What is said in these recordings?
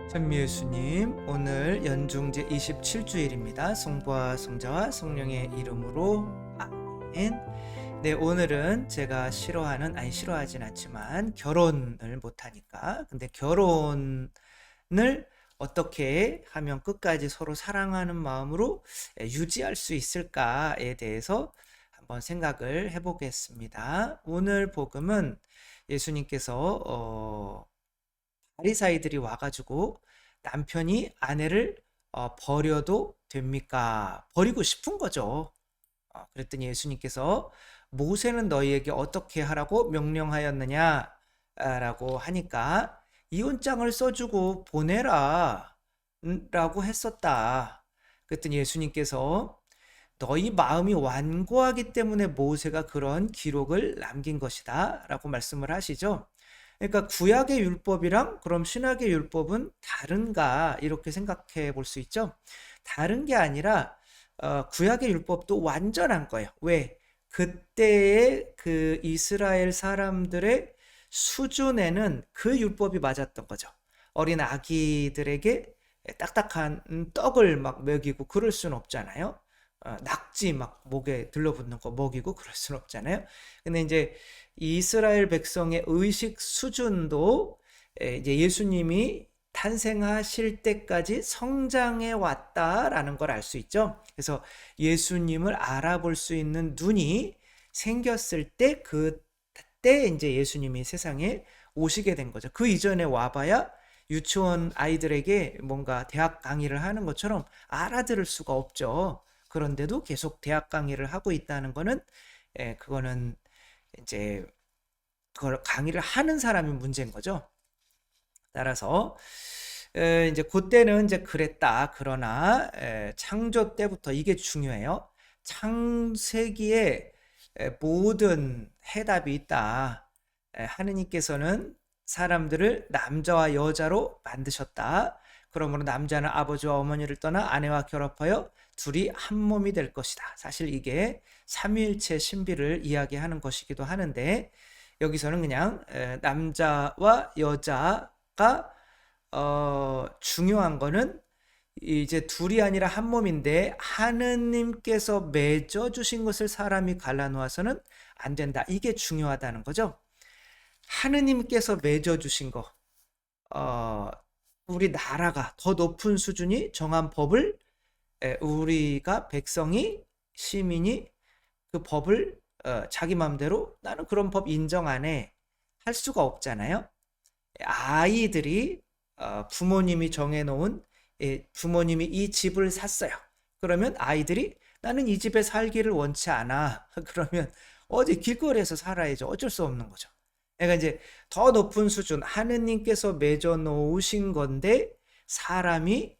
전미예수님, 오늘 연중제 27주일입니다. 성부와 성자와 성령의 이름으로 아멘. 네, 오늘은 제가 싫어하진 않지만 결혼을 못하니까, 근데 결혼을 어떻게 하면 끝까지 서로 사랑하는 마음으로 유지할 수 있을까에 대해서 한번 생각을 해보겠습니다. 오늘 복음은 예수님께서 바리사이들이 와가지고 남편이 아내를 버려도 됩니까? 버리고 싶은 거죠. 그랬더니 예수님께서 모세는 너희에게 어떻게 하라고 명령하였느냐? 라고 하니까 이혼장을 써주고 보내라 라고 했었다. 그랬더니 예수님께서 너희 마음이 완고하기 때문에 모세가 그런 기록을 남긴 것이다 라고 말씀을 하시죠. 그러니까 구약의 율법이랑 그럼 신약의 율법은 다른가 이렇게 생각해 볼 수 있죠. 다른 게 아니라 구약의 율법도 완전한 거예요. 왜? 그때의 그 이스라엘 사람들의 수준에는 그 율법이 맞았던 거죠. 어린 아기들에게 딱딱한 떡을 막 먹이고 그럴 수는 없잖아요. 낙지 막 목에 들러붙는 거 먹이고 그럴 수는 없잖아요. 근데 이제 이스라엘 백성의 의식 수준도 이제 예수님이 탄생하실 때까지 성장해 왔다라는 걸 알 수 있죠. 그래서 예수님을 알아볼 수 있는 눈이 생겼을 때 그때 이제 예수님이 세상에 오시게 된 거죠. 그 이전에 와봐야 유치원 아이들에게 뭔가 대학 강의를 하는 것처럼 알아들을 수가 없죠. 그런데도 계속 대학 강의를 하고 있다는 거는 그거는 이제 그걸 강의를 하는 사람이 문제인 거죠. 따라서 이제 그때는 이제 그랬다. 그러나 창조 때부터 이게 중요해요. 창세기에 모든 해답이 있다. 하느님께서는 사람들을 남자와 여자로 만드셨다. 그러므로 남자는 아버지와 어머니를 떠나 아내와 결합하여 둘이 한 몸이 될 것이다. 사실 이게 삼위일체 신비를 이야기하는 것이기도 하는데 여기서는 그냥 남자와 여자가 중요한 거는 이제 둘이 아니라 한 몸인데 하느님께서 맺어 주신 것을 사람이 갈라놓아서는 안 된다. 이게 중요하다는 거죠. 하느님께서 맺어 주신 거, 우리 나라가 더 높은 수준이 정한 법을 우리가 백성이 시민이 그 법을 자기 마음대로 나는 그런 법 인정 안 해 할 수가 없잖아요. 아이들이 부모님이 정해놓은 부모님이 이 집을 샀어요. 그러면 아이들이 나는 이 집에 살기를 원치 않아. 그러면 어디 길거리에서 살아야죠. 어쩔 수 없는 거죠. 그러니까 이제 더 높은 수준 하느님께서 맺어 놓으신 건데 사람이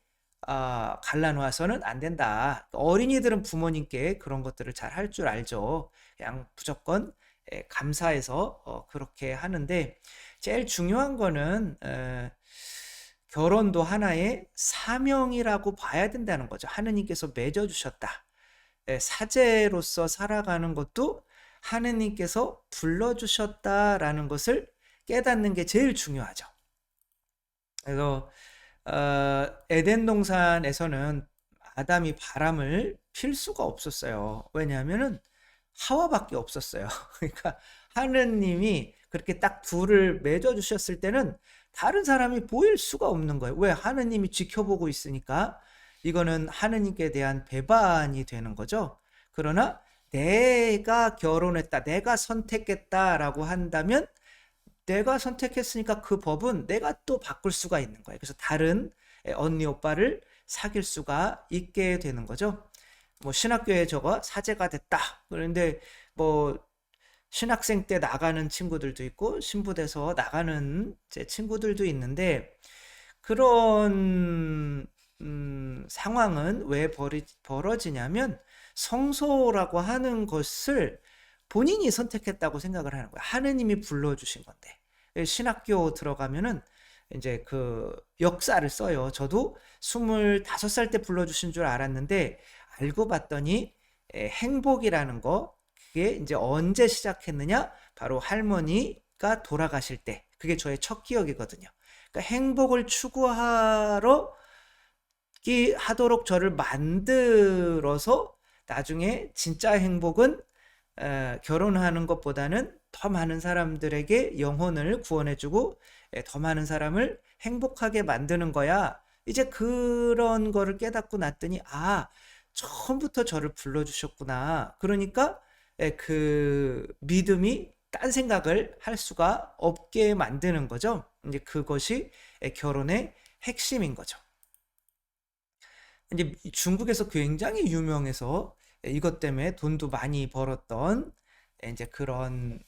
갈라놓아서는 안 된다. 어린이들은 부모님께 그런 것들을 잘 할 줄 알죠. 그냥 무조건 감사해서 그렇게 하는데 제일 중요한 거는 결혼도 하나의 사명이라고 봐야 된다는 거죠. 하느님께서 맺어주셨다. 사제로서 살아가는 것도 하느님께서 불러주셨다라는 것을 깨닫는 게 제일 중요하죠. 그래서 에덴 동산에서는 아담이 바람을 필 수가 없었어요. 왜냐하면은 하와밖에 없었어요. 그러니까 하느님이 그렇게 딱 둘을 맺어 주셨을 때는 다른 사람이 보일 수가 없는 거예요. 왜? 하느님이 지켜보고 있으니까. 이거는 하느님께 대한 배반이 되는 거죠. 그러나 내가 결혼했다, 내가 선택했다라고 한다면 내가 선택했으니까 그 법은 내가 또 바꿀 수가 있는 거예요. 그래서 다른 언니 오빠를 사귈 수가 있게 되는 거죠. 뭐 신학교에 저거 사제가 됐다. 그런데 뭐 신학생 때 나가는 친구들도 있고 신부돼서 나가는 제 친구들도 있는데 그런 상황은 왜 벌어지냐면 성소라고 하는 것을 본인이 선택했다고 생각을 하는 거야. 하느님이 불러주신 건데. 신학교 들어가면은 이제 그 역사를 써요. 저도 25살 때 불러주신 줄 알았는데 알고 봤더니 행복이라는 거 그게 이제 언제 시작했느냐? 바로 할머니가 돌아가실 때. 그게 저의 첫 기억이거든요. 그러니까 행복을 추구하러 하도록 저를 만들어서 나중에 진짜 행복은 결혼하는 것보다는 더 많은 사람들에게 영혼을 구원해주고 더 많은 사람을 행복하게 만드는 거야. 이제 그런 거를 깨닫고 났더니 처음부터 저를 불러주셨구나. 그러니까 그 믿음이 딴 생각을 할 수가 없게 만드는 거죠. 이제 그것이 결혼의 핵심인 거죠. 이제 중국에서 굉장히 유명해서 이것 때문에 돈도 많이 벌었던 이제 그런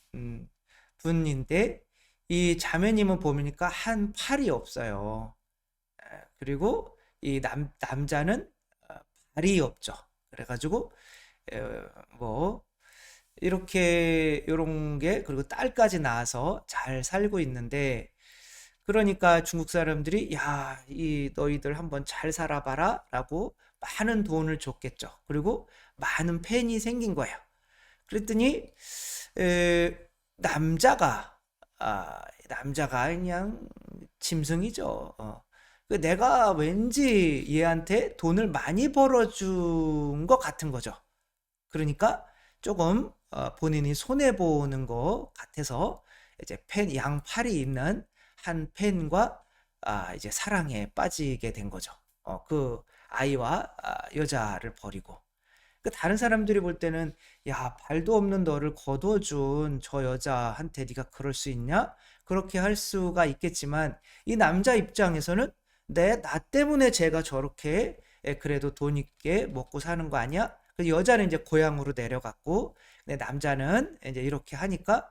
분인데, 이 자매님은 보니까 한 팔이 없어요. 그리고 이 남자는 발이 없죠. 그래가지고 뭐 이렇게 요런 게, 그리고 딸까지 낳아서 잘 살고 있는데, 그러니까 중국 사람들이 야, 이 너희들 한번 잘 살아봐라 라고 많은 돈을 줬겠죠. 그리고 많은 팬이 생긴 거예요. 그랬더니 에, 남자가 남자가 그냥 짐승이죠. 내가 왠지 얘한테 돈을 많이 벌어준 것 같은 거죠. 그러니까 조금 본인이 손해 보는 것 같아서 이제 양팔이 있는 한 팬과 이제 사랑에 빠지게 된 거죠. 그 아이와 여자를 버리고. 그 다른 사람들이 볼 때는 야, 발도 없는 너를 거둬준 저 여자한테 네가 그럴 수 있냐? 그렇게 할 수가 있겠지만, 이 남자 입장에서는 나 때문에 제가 저렇게 그래도 돈 있게 먹고 사는 거 아니야? 그 여자는 이제 고향으로 내려갔고, 근데 남자는 이제 이렇게 하니까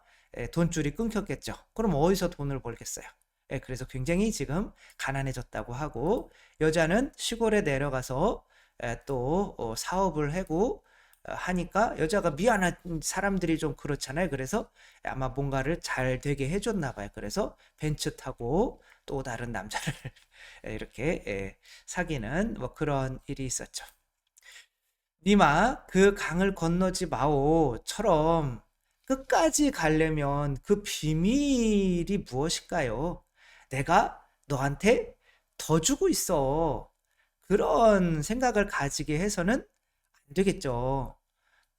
돈줄이 끊겼겠죠. 그럼 어디서 돈을 벌겠어요? 그래서 굉장히 지금 가난해졌다고 하고, 여자는 시골에 내려가서 또 사업을 하고 하니까, 여자가 미안한 사람들이 좀 그렇잖아요. 그래서 아마 뭔가를 잘 되게 해줬나 봐요. 그래서 벤츠 타고 또 다른 남자를 이렇게 사귀는 뭐 그런 일이 있었죠. 니마 그 강을 건너지 마오처럼 끝까지 가려면 그 비밀이 무엇일까요? 내가 너한테 더 주고 있어. 그런 생각을 가지게 해서는 안 되겠죠.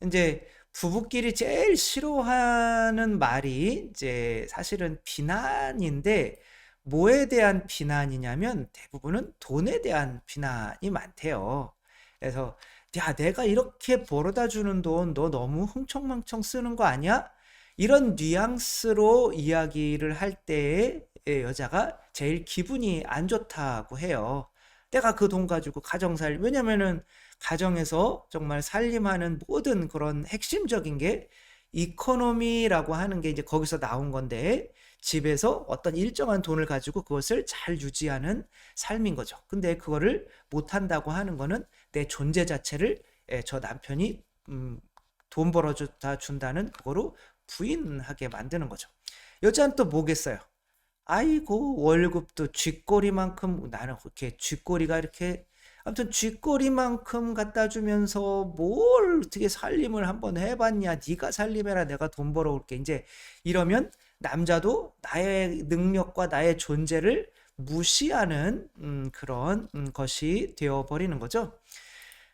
이제 부부끼리 제일 싫어하는 말이 이제 사실은 비난인데, 뭐에 대한 비난이냐면 대부분은 돈에 대한 비난이 많대요. 그래서 야, 내가 이렇게 벌어다 주는 돈 너 너무 흥청망청 쓰는 거 아니야? 이런 뉘앙스로 이야기를 할 때에 여자가 제일 기분이 안 좋다고 해요. 내가 그 돈 가지고 왜냐면은 가정에서 정말 살림하는 모든 그런 핵심적인 게 이코노미라고 하는 게 이제 거기서 나온 건데, 집에서 어떤 일정한 돈을 가지고 그것을 잘 유지하는 삶인 거죠. 근데 그거를 못 한다고 하는 거는 내 존재 자체를 저 남편이 돈 벌어다 준다는 그거로 부인하게 만드는 거죠. 여자는 또 뭐겠어요? 아이고, 월급도 쥐꼬리만큼, 나는 그렇게 쥐꼬리가 이렇게, 아무튼 쥐꼬리만큼 갖다 주면서 뭘 어떻게 살림을 한번 해봤냐? 네가 살림해라, 내가 돈 벌어올게. 이제 이러면 남자도 나의 능력과 나의 존재를 무시하는 그런 것이 되어버리는 거죠.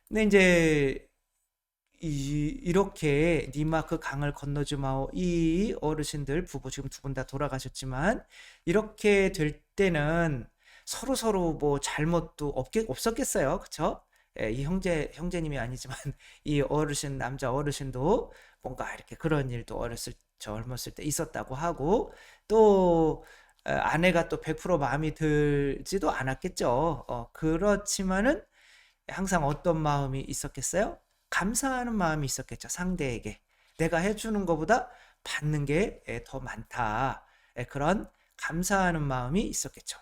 근데 이제 이렇게 니마크 강을 건너지 마오, 이 어르신들 부부 지금 두 분 다 돌아가셨지만, 이렇게 될 때는 서로 서로 뭐 잘못도 없었겠어요. 그쵸? 이 형제님이 아니지만 이 남자 어르신도 뭔가 이렇게 그런 일도 젊었을 때 있었다고 하고, 또 아내가 또 100% 마음이 들지도 않았겠죠. 그렇지만은 항상 어떤 마음이 있었겠어요? 감사하는 마음이 있었겠죠. 상대에게 내가 해주는 것보다 받는 게 더 많다. 그런 감사하는 마음이 있었겠죠.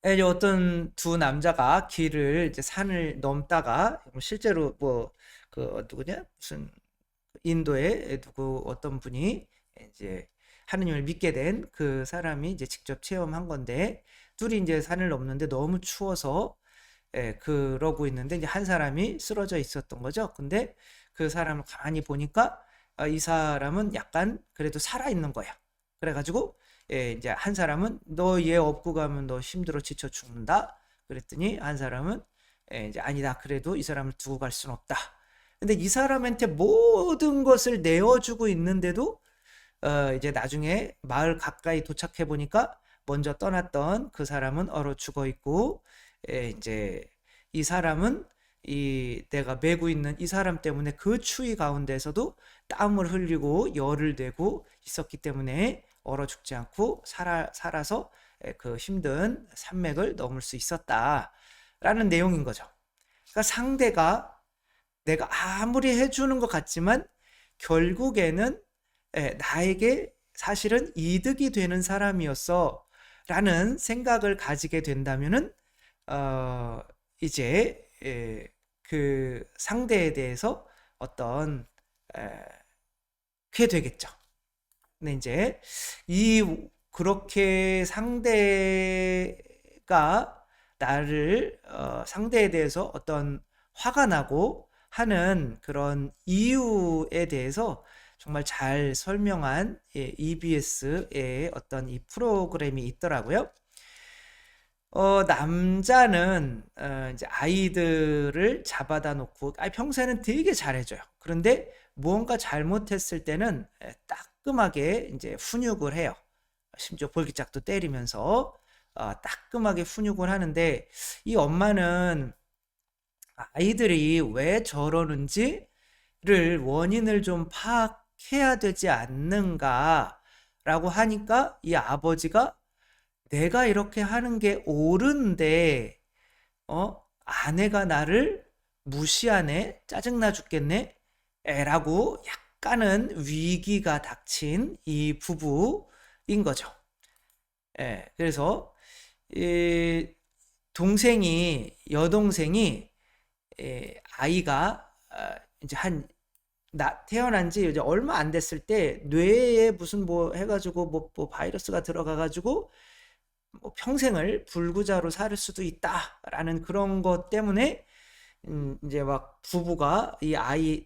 이제 어떤 두 남자가 길을 이제 산을 넘다가, 실제로 뭐 그 누구냐, 무슨 인도의 누구 어떤 분이 이제 하느님을 믿게 된 그 사람이 이제 직접 체험한 건데, 둘이 이제 산을 넘는데 너무 추워서 그러고 있는데 이제 한 사람이 쓰러져 있었던 거죠. 근데 그 사람을 가만히 보니까 이 사람은 약간 그래도 살아 있는 거야. 그래가지고 이제 한 사람은 너 얘 업고 가면 너 힘들어 지쳐 죽는다. 그랬더니 한 사람은 이제 아니다. 그래도 이 사람을 두고 갈 순 없다. 근데 이 사람한테 모든 것을 내어주고 있는데도 이제 나중에 마을 가까이 도착해 보니까 먼저 떠났던 그 사람은 얼어 죽어 있고, 이제 이 사람은 이 내가 메고 있는 이 사람 때문에 그 추위 가운데서도 땀을 흘리고 열을 내고 있었기 때문에 얼어 죽지 않고 살아서 그 힘든 산맥을 넘을 수 있었다라는 내용인 거죠. 그러니까 상대가 내가 아무리 해주는 것 같지만 결국에는 나에게 사실은 이득이 되는 사람이었어 라는 생각을 가지게 된다면은 어, 이제 그 상대에 대해서 어떤 에, 게 되겠죠. 근데 이제 이 그렇게 상대가 나를 상대에 대해서 어떤 화가 나고 하는 그런 이유에 대해서 정말 잘 설명한 EBS의 어떤 이 프로그램이 있더라고요. 남자는 이제 아이들을 잡아다 놓고 평소에는 되게 잘해줘요. 그런데 무언가 잘못했을 때는 따끔하게 이제 훈육을 해요. 심지어 볼기짝도 때리면서 따끔하게 훈육을 하는데 이 엄마는 아이들이 왜 저러는지를 원인을 좀 파악해야 되지 않는가라고 하니까 이 아버지가 내가 이렇게 하는 게 옳은데 아내가 나를 무시하네 짜증나 죽겠네 라고 약간은 위기가 닥친 이 부부인 거죠. 그래서 이 여동생이 아이가 이제 태어난 지 이제 얼마 안 됐을 때 뇌에 무슨 뭐 해가지고 뭐 바이러스가 들어가가지고 뭐 평생을 불구자로 살 수도 있다라는 그런 것 때문에 이제 막 부부가 이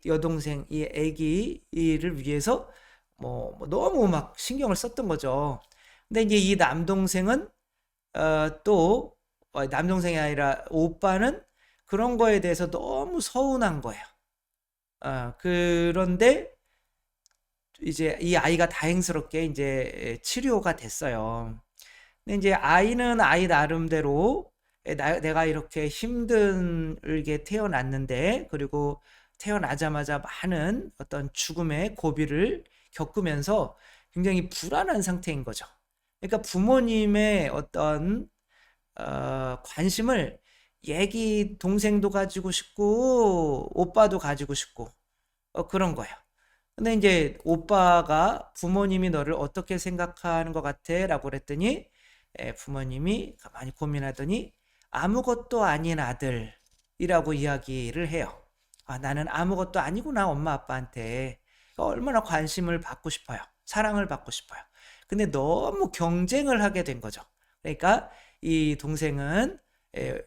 여동생 이 아기를 위해서 뭐 너무 막 신경을 썼던 거죠. 근데 이제 이 남동생은 또 남동생이 아니라 오빠는 그런 거에 대해서 너무 서운한 거예요. 그런데 이제 이 아이가 다행스럽게 이제 치료가 됐어요. 근데 이제 아이는 아이 나름대로 내가 이렇게 힘들게 태어났는데 그리고 태어나자마자 많은 어떤 죽음의 고비를 겪으면서 굉장히 불안한 상태인 거죠. 그러니까 부모님의 어떤 관심을 얘기 동생도 가지고 싶고 오빠도 가지고 싶고 그런 거예요. 근데 이제 오빠가 부모님이 너를 어떻게 생각하는 것 같아? 라고 그랬더니 부모님이 가만히 고민하더니 아무것도 아닌 아들이라고 이야기를 해요. 나는 아무것도 아니구나 엄마 아빠한테. 얼마나 관심을 받고 싶어요. 사랑을 받고 싶어요. 근데 너무 경쟁을 하게 된 거죠. 그러니까 이 동생은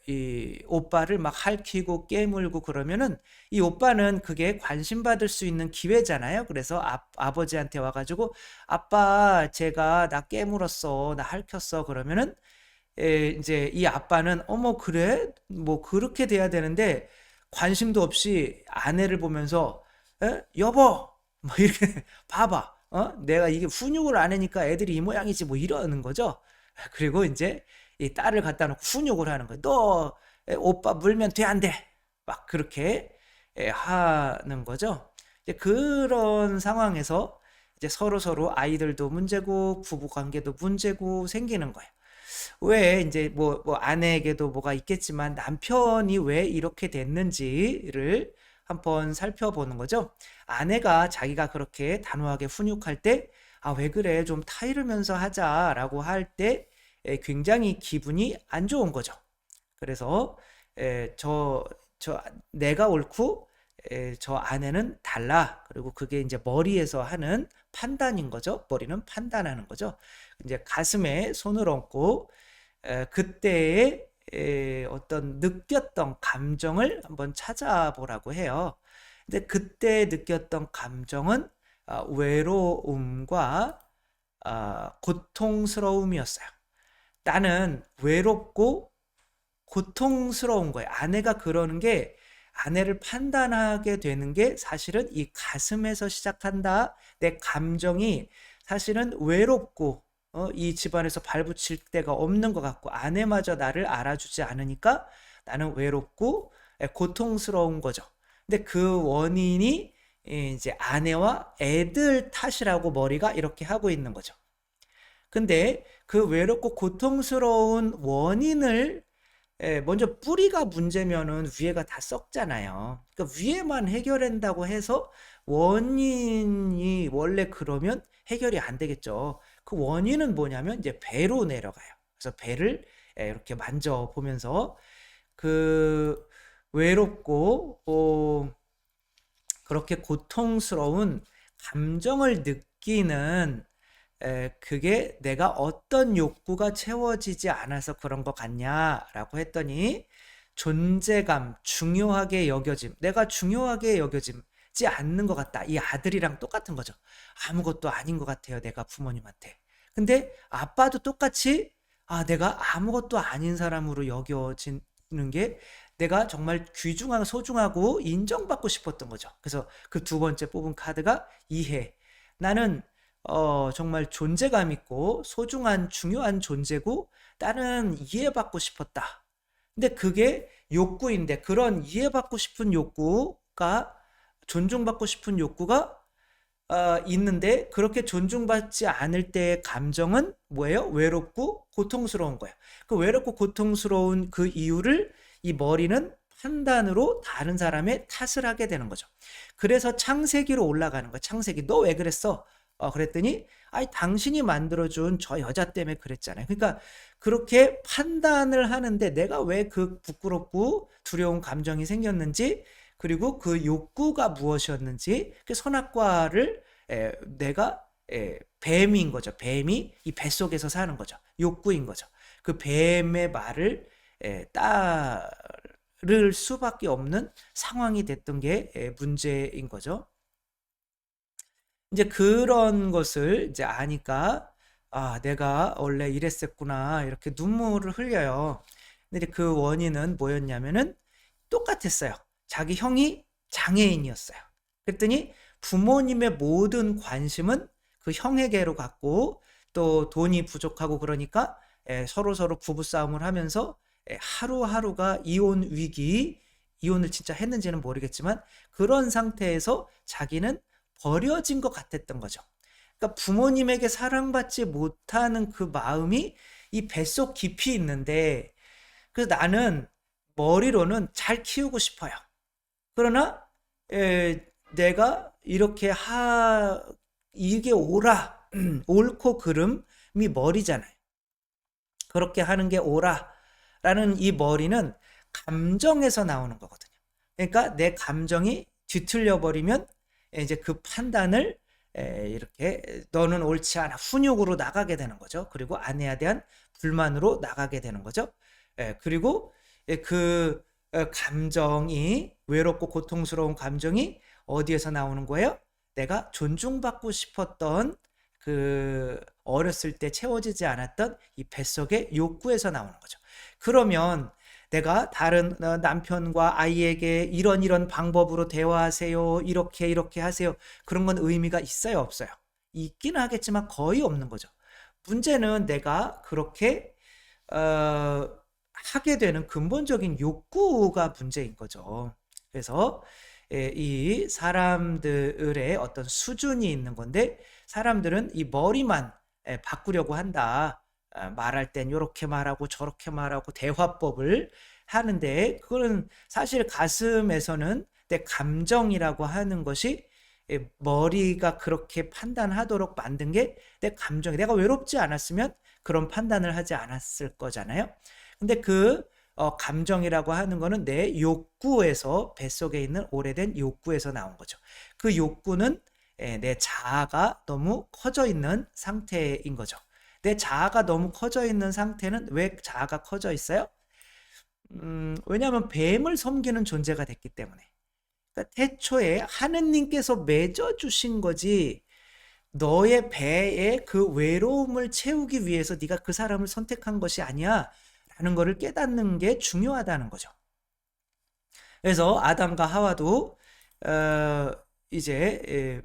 이 오빠를 막 핥히고 깨물고 그러면은 이 오빠는 그게 관심 받을 수 있는 기회잖아요. 그래서 아버지한테 와가지고 아빠 제가 나 깨물었어, 나 핥혔어 그러면은 이제 이 아빠는 어머 그래? 뭐 그렇게 돼야 되는데 관심도 없이 아내를 보면서 여보 뭐 이렇게 봐봐 내가 이게 훈육을 안 하니까 애들이 이 모양이지 뭐 이러는 거죠. 그리고 이제 이 딸을 갖다 놓고 훈육을 하는 거예요. 너 오빠 물면 돼 안 돼? 막 그렇게 하는 거죠. 이제 그런 상황에서 이제 서로 아이들도 문제고 부부 관계도 문제고 생기는 거예요. 왜 이제 뭐 아내에게도 뭐가 있겠지만 남편이 왜 이렇게 됐는지를 한번 살펴보는 거죠. 아내가 자기가 그렇게 단호하게 훈육할 때, 왜 그래? 좀 타이르면서 하자라고 할 때 굉장히 기분이 안 좋은 거죠. 그래서 내가 옳고 저 아내는 달라. 그리고 그게 이제 머리에서 하는 판단인 거죠. 머리는 판단하는 거죠. 이제 가슴에 손을 얹고 그때의 어떤 느꼈던 감정을 한번 찾아보라고 해요. 근데 그때 느꼈던 감정은 외로움과 고통스러움이었어요. 나는 외롭고 고통스러운 거예요. 아내가 그러는 게 아내를 판단하게 되는 게 사실은 이 가슴에서 시작한다. 내 감정이 사실은 외롭고 이 집안에서 발붙일 데가 없는 것 같고 아내마저 나를 알아주지 않으니까 나는 외롭고 고통스러운 거죠. 근데 그 원인이 이제 아내와 애들 탓이라고 머리가 이렇게 하고 있는 거죠. 근데 그 외롭고 고통스러운 원인을 먼저 뿌리가 문제면은 위에가 다 썩잖아요. 그러니까 위에만 해결한다고 해서 원인이 원래 그러면 해결이 안 되겠죠. 그 원인은 뭐냐면 이제 배로 내려가요. 그래서 배를 이렇게 만져보면서 그 외롭고 그렇게 고통스러운 감정을 느끼는 그게 내가 어떤 욕구가 채워지지 않아서 그런 것 같냐라고 했더니 존재감, 중요하게 여겨짐, 내가 중요하게 여겨지지 않는 것 같다. 이 아들이랑 똑같은 거죠. 아무것도 아닌 것 같아요. 내가 부모님한테. 근데 아빠도 똑같이 내가 아무것도 아닌 사람으로 여겨지는 게 내가 정말 귀중하고 소중하고 인정받고 싶었던 거죠. 그래서 그 두 번째 뽑은 카드가 이해. 나는 정말 존재감 있고 소중한 중요한 존재고 나는 이해받고 싶었다. 근데 그게 욕구인데 그런 이해받고 싶은 욕구가 존중받고 싶은 욕구가 있는데 그렇게 존중받지 않을 때의 감정은 뭐예요? 외롭고 고통스러운 거예요. 그 외롭고 고통스러운 그 이유를 이 머리는 판단으로 다른 사람의 탓을 하게 되는 거죠. 그래서 창세기로 올라가는 거야. 창세기. 너 왜 그랬어? 그랬더니 아니 당신이 만들어준 저 여자 때문에 그랬잖아요. 그러니까 그렇게 판단을 하는데 내가 왜 그 부끄럽고 두려운 감정이 생겼는지 그리고 그 욕구가 무엇이었는지 그 선악과를 내가 뱀인 거죠. 뱀이 이 뱃속에서 사는 거죠. 욕구인 거죠. 그 뱀의 말을 따를 수밖에 없는 상황이 됐던 게 문제인 거죠. 이제 그런 것을 이제 아니까 내가 원래 이랬었구나 이렇게 눈물을 흘려요. 근데 그 원인은 뭐였냐면은 똑같았어요. 자기 형이 장애인이었어요. 그랬더니 부모님의 모든 관심은 그 형에게로 갔고 또 돈이 부족하고 그러니까 서로 부부싸움을 하면서 하루하루가 이혼 위기, 이혼을 진짜 했는지는 모르겠지만 그런 상태에서 자기는 버려진 것 같았던 거죠. 그러니까 부모님에게 사랑받지 못하는 그 마음이 이 뱃속 깊이 있는데 그래서 나는 머리로는 잘 키우고 싶어요. 그러나 내가 이렇게 이게 옳고 그름이 머리잖아요. 그렇게 하는 게 옳아라는 이 머리는 감정에서 나오는 거거든요. 그러니까 내 감정이 뒤틀려 버리면 이제 그 판단을 이렇게 너는 옳지 않아 훈육으로 나가게 되는 거죠. 그리고 아내에 대한 불만으로 나가게 되는 거죠. 그리고 그 감정이 외롭고 고통스러운 감정이 어디에서 나오는 거예요? 내가 존중받고 싶었던 그 어렸을 때 채워지지 않았던 이 뱃속의 욕구에서 나오는 거죠. 그러면 내가 다른 남편과 아이에게 이런 방법으로 대화하세요. 이렇게 하세요. 그런 건 의미가 있어요, 없어요? 있기는 하겠지만 거의 없는 거죠. 문제는 내가 그렇게 하게 되는 근본적인 욕구가 문제인 거죠. 그래서 이 사람들의 어떤 수준이 있는 건데 사람들은 이 머리만 바꾸려고 한다. 말할 땐 이렇게 말하고 저렇게 말하고 대화법을 하는데 그거는 사실 가슴에서는 내 감정이라고 하는 것이 머리가 그렇게 판단하도록 만든 게 내 감정이 내가 외롭지 않았으면 그런 판단을 하지 않았을 거잖아요. 근데 그 감정이라고 하는 거는 내 욕구에서 뱃속에 있는 오래된 욕구에서 나온 거죠. 그 욕구는 내 자아가 너무 커져 있는 상태인 거죠. 내 자아가 너무 커져 있는 상태는 왜 자아가 커져 있어요? 왜냐하면 뱀을 섬기는 존재가 됐기 때문에. 그러니까 태초에 하느님께서 맺어 주신 거지 너의 배의 그 외로움을 채우기 위해서 네가 그 사람을 선택한 것이 아니야 라는 거를 깨닫는 게 중요하다는 거죠. 그래서 아담과 하와도 어, 이제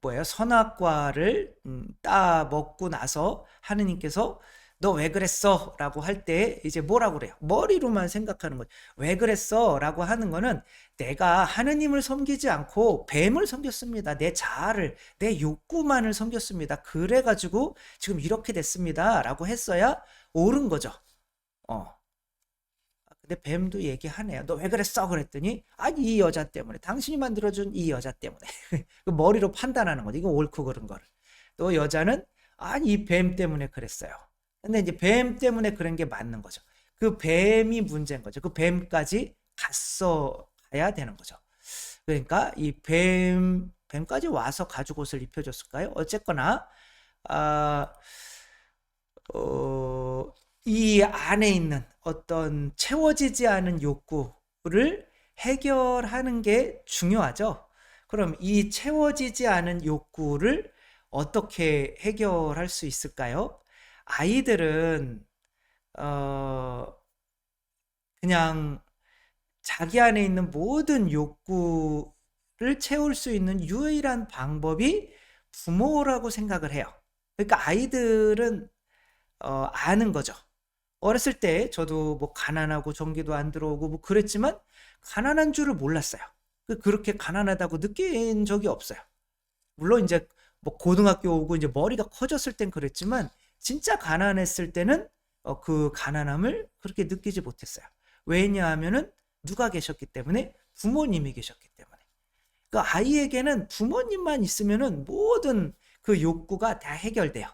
뭐예요? 선악과를 따 먹고 나서 하느님께서 너 왜 그랬어? 라고 할 때 이제 뭐라고 그래요? 머리로만 생각하는 거죠. 왜 그랬어? 라고 하는 거는 내가 하느님을 섬기지 않고 뱀을 섬겼습니다. 내 자아를, 내 욕구만을 섬겼습니다. 그래가지고 지금 이렇게 됐습니다. 라고 했어야 옳은 거죠. 어. 근데 뱀도 얘기하네요. 너 왜 그랬어? 그랬더니 아니 이 여자 때문에 당신이 만들어준 이 여자 때문에 그 머리로 판단하는 거죠. 이거 옳고 그른 거를. 또 여자는 아니 이 뱀 때문에 그랬어요. 근데 이제 뱀 때문에 그런 게 맞는 거죠. 그 뱀이 문제인 거죠. 그 뱀까지 갔어 가야 되는 거죠. 그러니까 이 뱀까지 와서 가죽 옷을 입혀줬을까요? 어쨌거나 아, 어, 이 안에 있는 어떤 채워지지 않은 욕구를 해결하는 게 중요하죠. 그럼 이 채워지지 않은 욕구를 어떻게 해결할 수 있을까요? 아이들은 어, 그냥 자기 안에 있는 모든 욕구를 채울 수 있는 유일한 방법이 부모라고 생각을 해요. 그러니까 아이들은 아는 거죠. 어렸을 때 저도 뭐 가난하고 전기도 안 들어오고 뭐 그랬지만 가난한 줄을 몰랐어요. 그렇게 가난하다고 느낀 적이 없어요. 물론 이제 뭐 고등학교 오고 이제 머리가 커졌을 땐 그랬지만 진짜 가난했을 때는 그 가난함을 그렇게 느끼지 못했어요. 왜냐하면은 누가 계셨기 때문에 부모님이 계셨기 때문에. 그 아이에게는 부모님만 있으면은 모든 그 욕구가 다 해결돼요.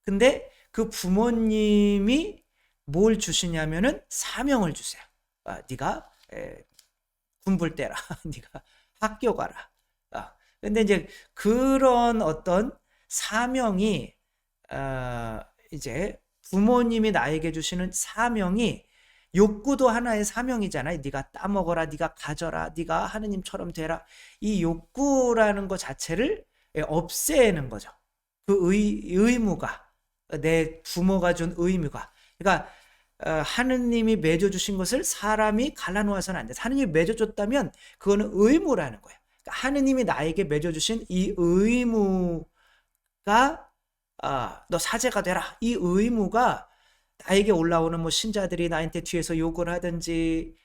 근데 그 부모님이 뭘 주시냐면은 사명을 주세요. 네가 군불 떼라. 네가 학교 가라. 근데 이제 그런 어떤 사명이 이제 부모님이 나에게 주시는 사명이 욕구도 하나의 사명이잖아요. 네가 따먹어라, 네가 가져라, 네가 하느님처럼 되라. 이 욕구라는 것 자체를 없애는 거죠. 그 의무가 내 부모가 준 의무가. 그러니까 하느님이 맺어주신 것을 사람이 갈라놓아서는 안 돼. 하느님이 맺어줬다면 그거는 의무라는 거예요. 그러니까 하느님이 나에게 맺어주신 이 의무가 너 사제가 되라. 이 의무가 나에게 올라오는 뭐 신자들이 나한테 뒤에서 욕을 하든지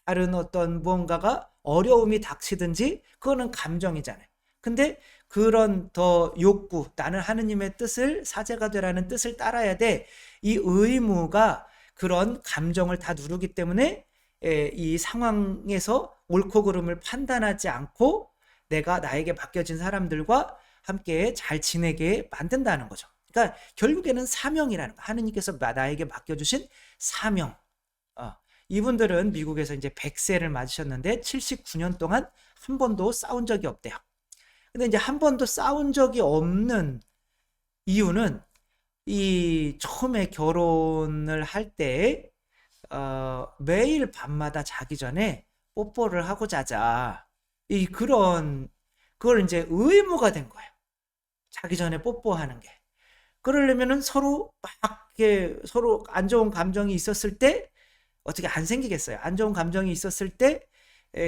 다른 어떤 무언가가 어려움이 닥치든지 그거는 감정이잖아요. 근데 그런 더 욕구, 나는 하느님의 뜻을 사제가 되라는 뜻을 따라야 돼. 이 의무가 그런 감정을 다 누르기 때문에 이 상황에서 옳고 그름을 판단하지 않고 내가 나에게 맡겨진 사람들과 함께 잘 지내게 만든다는 거죠. 그러니까 결국에는 사명이라는 거. 하느님께서 나에게 맡겨주신 사명. 이분들은 미국에서 이제 100세를 맞으셨는데 79년 동안 한 번도 싸운 적이 없대요. 근데 이제 한 번도 싸운 적이 없는 이유는 이 처음에 결혼을 할 때 매일 밤마다 자기 전에 뽀뽀를 하고 자자. 그걸 이제 의무가 된 거예요. 자기 전에 뽀뽀하는 게. 그러려면은 서로 막 이렇게 서로 안 좋은 감정이 있었을 때 어떻게 안 생기겠어요? 안 좋은 감정이 있었을 때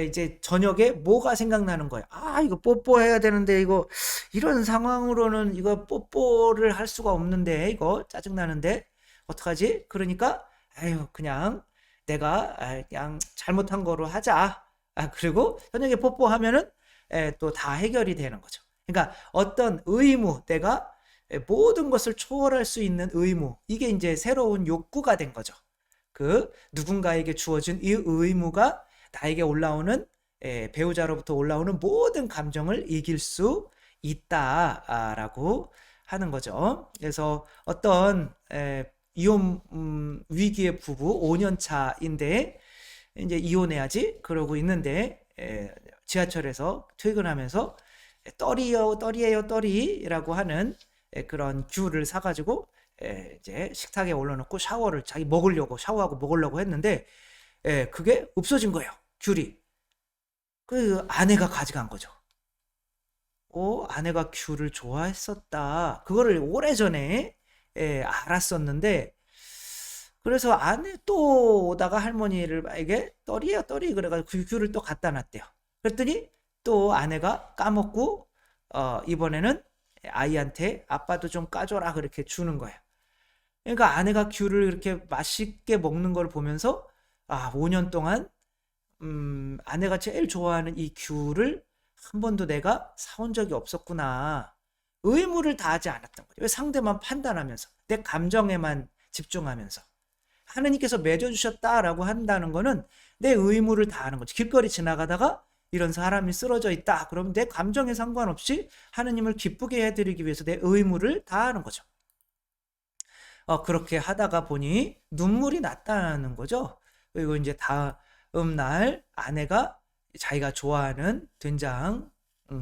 이제 저녁에 뭐가 생각나는 거예요. 이거 뽀뽀해야 되는데 이거 이런 상황으로는 이거 뽀뽀를 할 수가 없는데 이거 짜증나는데 어떡하지? 그러니까 그냥 내가 그냥 잘못한 거로 하자. 그리고 저녁에 뽀뽀하면은 또 다 해결이 되는 거죠. 그러니까 어떤 의무, 내가 모든 것을 초월할 수 있는 의무, 이게 이제 새로운 욕구가 된 거죠. 그 누군가에게 주어진 이 의무가 나에게 올라오는 배우자로부터 올라오는 모든 감정을 이길 수 있다라고 하는 거죠. 그래서 어떤 이혼 위기의 부부 5년 차인데 이제 이혼해야지 그러고 있는데 지하철에서 퇴근하면서 떨이에요 떨이라고 하는 그런 귤을 사가지고 이제 식탁에 올려놓고 자기 먹으려고 샤워하고 먹으려고 했는데 그게 없어진 거예요. 귤이. 그 아내가 가져간 거죠. 아내가 귤을 좋아했었다. 그거를 오래전에 알았었는데, 그래서 아내 또 오다가 할머니에게 떨이에요, 떨이. 그래가지고 그 귤을 또 갖다 놨대요. 그랬더니 또 아내가 까먹고, 이번에는 아이한테 아빠도 좀 까줘라. 그렇게 주는 거예요. 그러니까 아내가 귤을 이렇게 맛있게 먹는 걸 보면서, 5년 동안, 아내가 제일 좋아하는 이 귤을 한 번도 내가 사온 적이 없었구나. 의무를 다하지 않았던 거죠. 왜 상대만 판단하면서, 내 감정에만 집중하면서. 하느님께서 맺어주셨다라고 한다는 거는 내 의무를 다하는 거죠. 길거리 지나가다가 이런 사람이 쓰러져 있다. 그러면 내 감정에 상관없이 하느님을 기쁘게 해드리기 위해서 내 의무를 다하는 거죠. 그렇게 하다가 보니 눈물이 났다는 거죠. 그리고 이제 다음 날 아내가 자기가 좋아하는 된장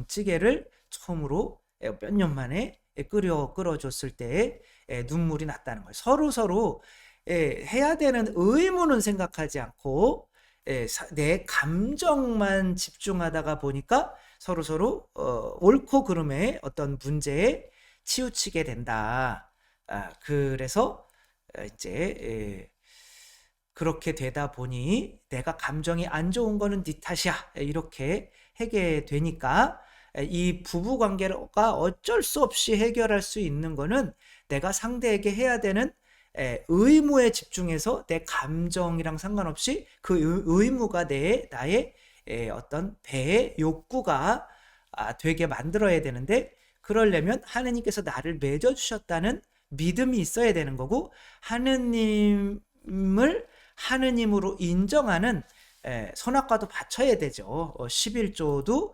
찌개를 처음으로 몇 년 만에 끓여줬을 때 눈물이 났다는 거예요. 서로 해야 되는 의무는 생각하지 않고 내 감정만 집중하다가 보니까 서로 옳고 그름의 어떤 문제에 치우치게 된다. 그래서 이제 그렇게 되다 보니 내가 감정이 안 좋은 거는 네 탓이야. 이렇게 하게 되니까 이 부부 관계가 어쩔 수 없이 해결할 수 있는 거는 내가 상대에게 해야 되는 의무에 집중해서 내 감정이랑 상관없이 그 의무가 나의 어떤 배의 욕구가 되게 만들어야 되는데, 그러려면 하느님께서 나를 맺어주셨다는 믿음이 있어야 되는 거고, 하느님을 하느님으로 인정하는 선악과도 바쳐야 되죠. 11조도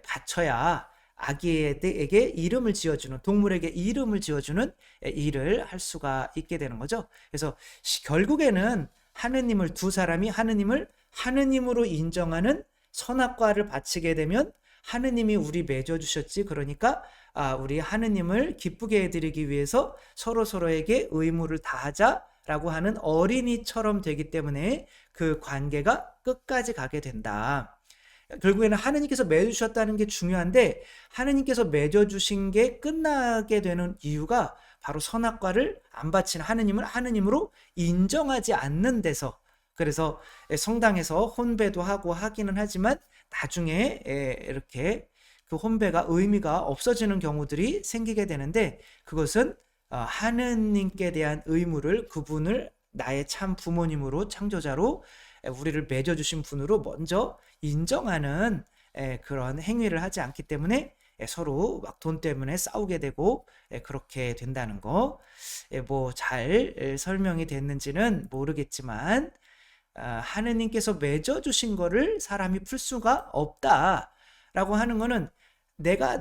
바쳐야 아기에게 이름을 지어주는, 동물에게 이름을 지어주는 일을 할 수가 있게 되는 거죠. 그래서 결국에는 두 사람이 하느님을 하느님으로 인정하는 선악과를 바치게 되면 하느님이 우리 맺어주셨지. 그러니까 우리 하느님을 기쁘게 해드리기 위해서 서로에게 의무를 다하자라고 하는 어린이처럼 되기 때문에 그 관계가 끝까지 가게 된다. 결국에는 하느님께서 맺어주셨다는 게 중요한데, 하느님께서 맺어주신 게 끝나게 되는 이유가 바로 선악과를 안 바치는 하느님을 하느님으로 인정하지 않는 데서, 그래서 성당에서 혼배도 하고 하기는 하지만 나중에 이렇게 그 혼배가 의미가 없어지는 경우들이 생기게 되는데, 그것은 하느님께 대한 의무를, 그분을 나의 참 부모님으로, 창조자로, 우리를 맺어주신 분으로 먼저 인정하는 그런 행위를 하지 않기 때문에 서로 막 돈 때문에 싸우게 되고 그렇게 된다는 거, 뭐 잘 설명이 됐는지는 모르겠지만, 하느님께서 맺어주신 거를 사람이 풀 수가 없다라고 하는 거는,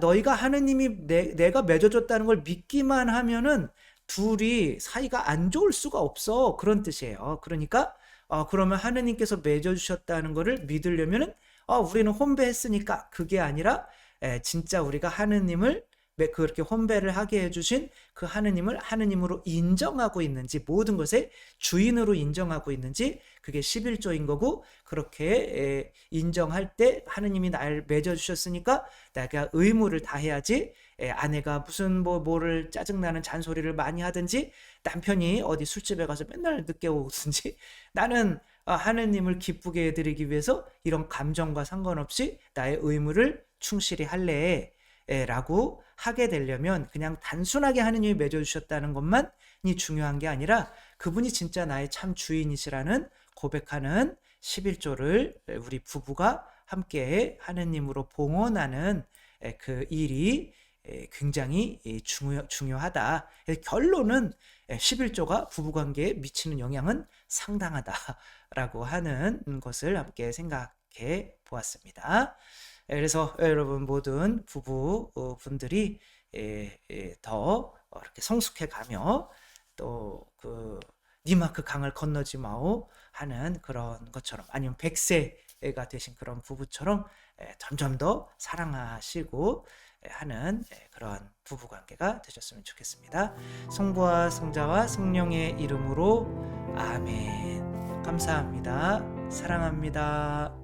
너희가 하느님이 내가 맺어줬다는 걸 믿기만 하면은 둘이 사이가 안 좋을 수가 없어, 그런 뜻이에요. 그러니까 그러면 하느님께서 맺어주셨다는 거를 믿으려면은 우리는 혼배했으니까, 그게 아니라 진짜 우리가 하느님을 그렇게 혼배를 하게 해주신 그 하느님을 하느님으로 인정하고 있는지, 모든 것의 주인으로 인정하고 있는지, 그게 11조인 거고, 그렇게 인정할 때 하느님이 날 맺어주셨으니까 내가 의무를 다해야지. 아내가 무슨 뭐를 짜증나는 잔소리를 많이 하든지, 남편이 어디 술집에 가서 맨날 늦게 오든지, 나는 하느님을 기쁘게 해드리기 위해서 이런 감정과 상관없이 나의 의무를 충실히 할래 라고 하게 되려면, 그냥 단순하게 하느님이 맺어주셨다는 것만이 중요한 게 아니라 그분이 진짜 나의 참 주인이시라는 고백하는 11조를 우리 부부가 함께 하느님으로 봉헌하는 그 일이 굉장히 중요하다. 결론은 11조가 부부관계에 미치는 영향은 상당하다라고 하는 것을 함께 생각해 보았습니다. 그래서 여러분, 모든 부부분들이 더 이렇게 성숙해 가며, 또 그 니마크 강을 건너지 마오 하는 그런 것처럼, 아니면 100세가 되신 그런 부부처럼 점점 더 사랑하시고 하는 그런 부부관계가 되셨으면 좋겠습니다. 성부와 성자와 성령의 이름으로 아멘. 감사합니다. 사랑합니다.